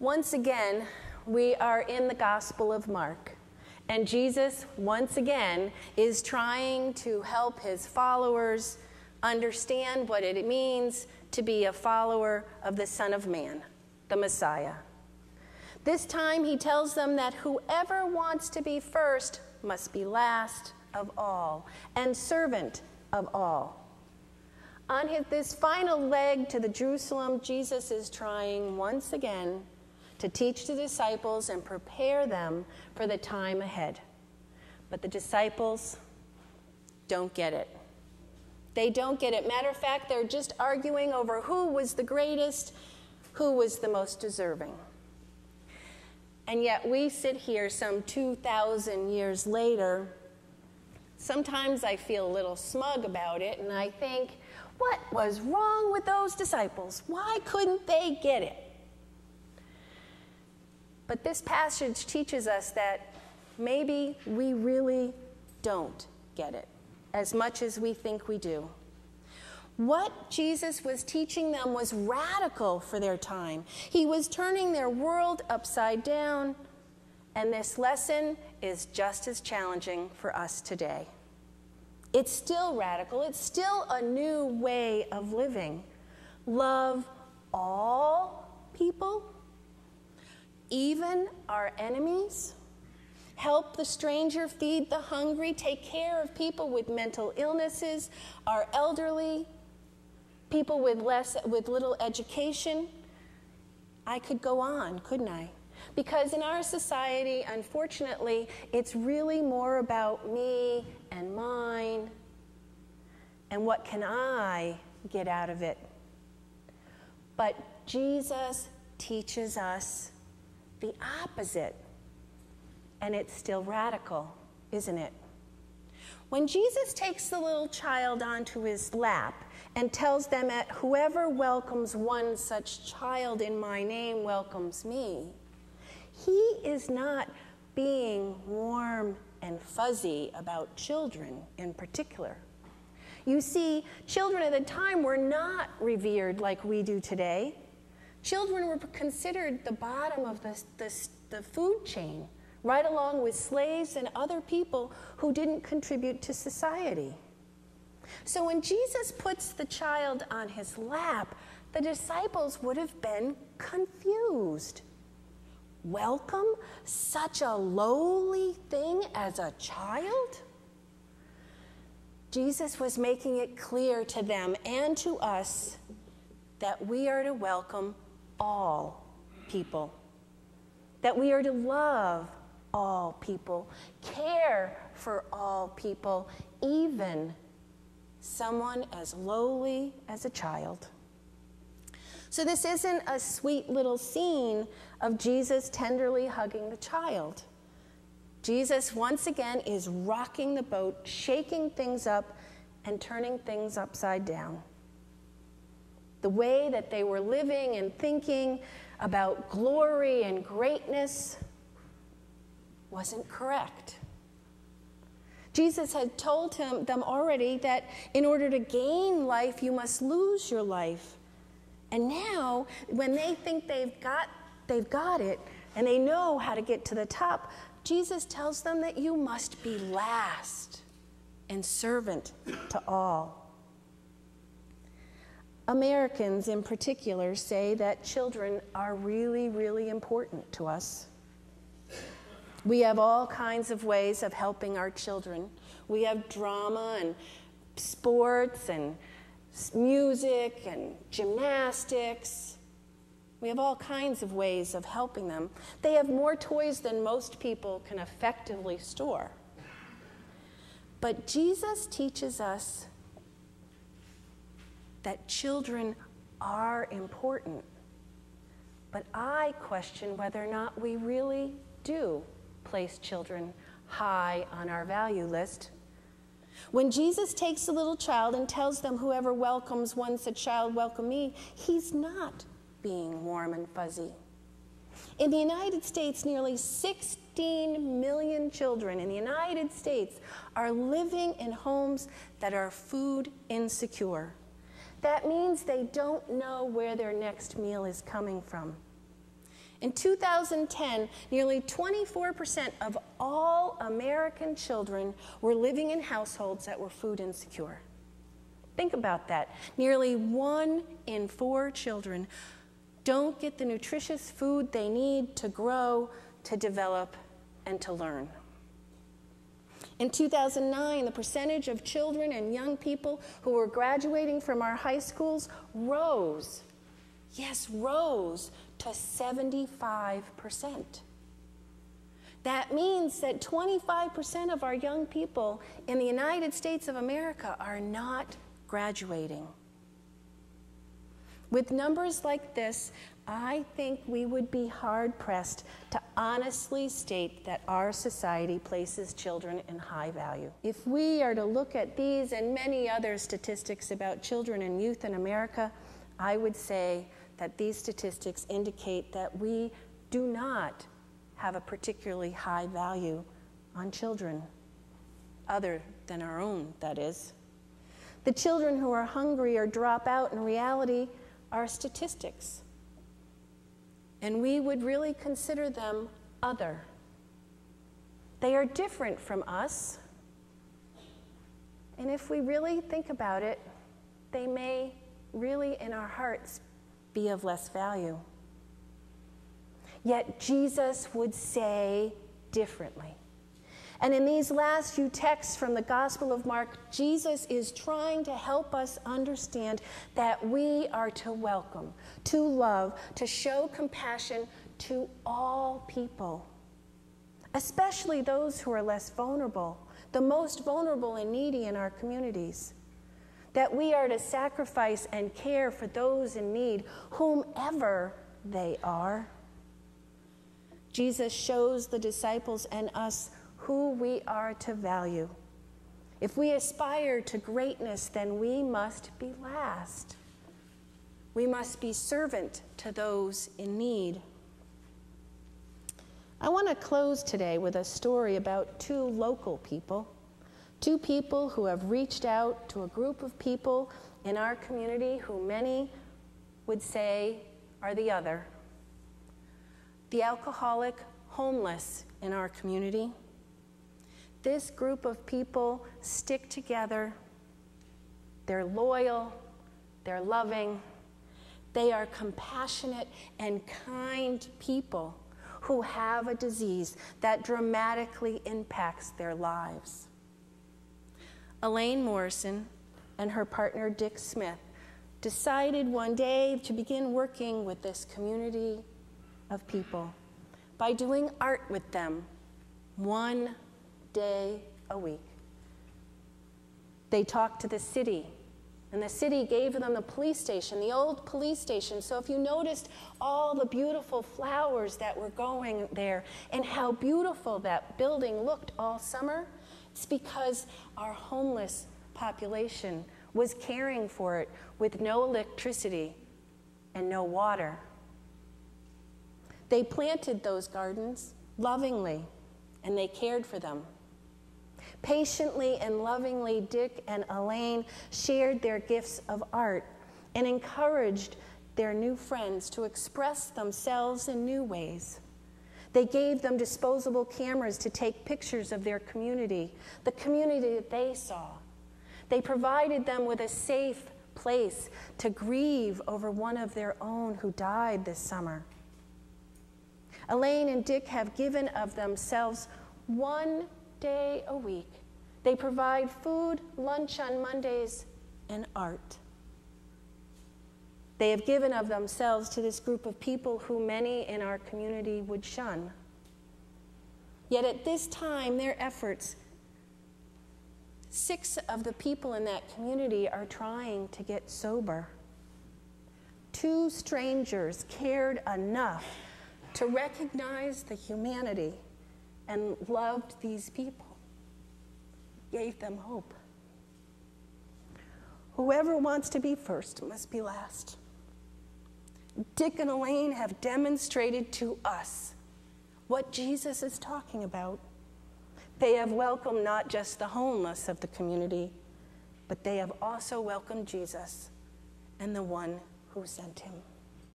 Once again, we are in the Gospel of Mark, and Jesus, once again, is trying to help his followers understand what it means to be a follower of the Son of Man, the Messiah. This time, he tells them that whoever wants to be first must be last of all and servant of all. On this final leg to the Jerusalem, Jesus is trying once again to teach the disciples and prepare them for the time ahead. But the disciples don't get it. They don't get it. Matter of fact, they're just arguing over who was the greatest, who was the most deserving. And yet we sit here some 2,000 years later. Sometimes I feel a little smug about it, and I think, what was wrong with those disciples? Why couldn't they get it? But this passage teaches us that maybe we really don't get it as much as we think we do. What Jesus was teaching them was radical for their time. He was turning their world upside down, and this lesson is just as challenging for us today. It's still radical. It's still a new way of living. Love all people, even our enemies. Help the stranger, feed the hungry, take care of people with mental illnesses, our elderly, people with little education. I could go on, couldn't I? Because in our society, unfortunately, it's really more about me and mine and what can I get out of it. But Jesus teaches us the opposite, and it's still radical, isn't it? When Jesus takes the little child onto his lap and tells them that whoever welcomes one such child in my name welcomes me, he is not being warm and fuzzy about children in particular. You see, children at the time were not revered like we do today. Children were considered the bottom of the food chain, right along with slaves and other people who didn't contribute to society. So when Jesus puts the child on his lap, the disciples would have been confused. Welcome such a lowly thing as a child? Jesus was making it clear to them and to us that we are to welcome all people, that we are to love all people, care for all people, even someone as lowly as a child. So this isn't a sweet little scene of Jesus tenderly hugging the child. Jesus, once again, is rocking the boat, shaking things up, and turning things upside down. The way that they were living and thinking about glory and greatness wasn't correct. Jesus had told them already that in order to gain life, you must lose your life. And now, when they think they've got it, and they know how to get to the top, Jesus tells them that you must be last and servant to all. Americans in particular say that children are really, really important to us. We have all kinds of ways of helping our children. We have drama and sports and music and gymnastics. We have all kinds of ways of helping them. They have more toys than most people can effectively store. But Jesus teaches us that children are important. But I question whether or not we really do place children high on our value list. When Jesus takes a little child and tells them, whoever welcomes one such child, welcome me, he's not being warm and fuzzy. In the United States, nearly 16 million children in the United States are living in homes that are food insecure. That means they don't know where their next meal is coming from. In 2010, nearly 24% of all American children were living in households that were food insecure. Think about that. Nearly 1 in 4 children don't get the nutritious food they need to grow, to develop, and to learn. In 2009, the percentage of children and young people who were graduating from our high schools rose to 75%. That means that 25% of our young people in the United States of America are not graduating. With numbers like this, I think we would be hard-pressed to honestly state that our society places children in high value. If we are to look at these and many other statistics about children and youth in America, I would say that these statistics indicate that we do not have a particularly high value on children, other than our own, that is. The children who are hungry or drop out in reality are statistics, and we would really consider them other. They are different from us, and if we really think about it, they may really in our hearts be of less value. Yet Jesus would say differently. And in these last few texts from the Gospel of Mark, Jesus is trying to help us understand that we are to welcome, to love, to show compassion to all people, especially those who are less vulnerable, the most vulnerable and needy in our communities. That we are to sacrifice and care for those in need, whomever they are. Jesus shows the disciples and us who we are to value. If we aspire to greatness, then we must be last. We must be servant to those in need. I want to close today with a story about 2 local people. 2 people who have reached out to a group of people in our community who many would say are the other. The alcoholic homeless in our community. This group of people stick together. They're loyal, they're loving, they are compassionate and kind people who have a disease that dramatically impacts their lives. Elaine Morrison and her partner Dick Smith decided one day to begin working with this community of people by doing art with them 1 day a week. They talked to the city, and the city gave them the police station, the old police station. So if you noticed all the beautiful flowers that were going there and how beautiful that building looked all summer, it's because our homeless population was caring for it with no electricity and no water. They planted those gardens lovingly, and they cared for them. Patiently and lovingly, Dick and Elaine shared their gifts of art and encouraged their new friends to express themselves in new ways. They gave them disposable cameras to take pictures of their community, the community that they saw. They provided them with a safe place to grieve over one of their own who died this summer. Elaine and Dick have given of themselves 1 day a week. They provide food, lunch on Mondays, and art. They have given of themselves to this group of people who many in our community would shun. Yet at this time, their efforts, 6 of the people in that community are trying to get sober. 2 strangers cared enough to recognize the humanity and loved these people, gave them hope. Whoever wants to be first must be last. Dick and Elaine have demonstrated to us what Jesus is talking about. They have welcomed not just the homeless of the community, but they have also welcomed Jesus and the one who sent him.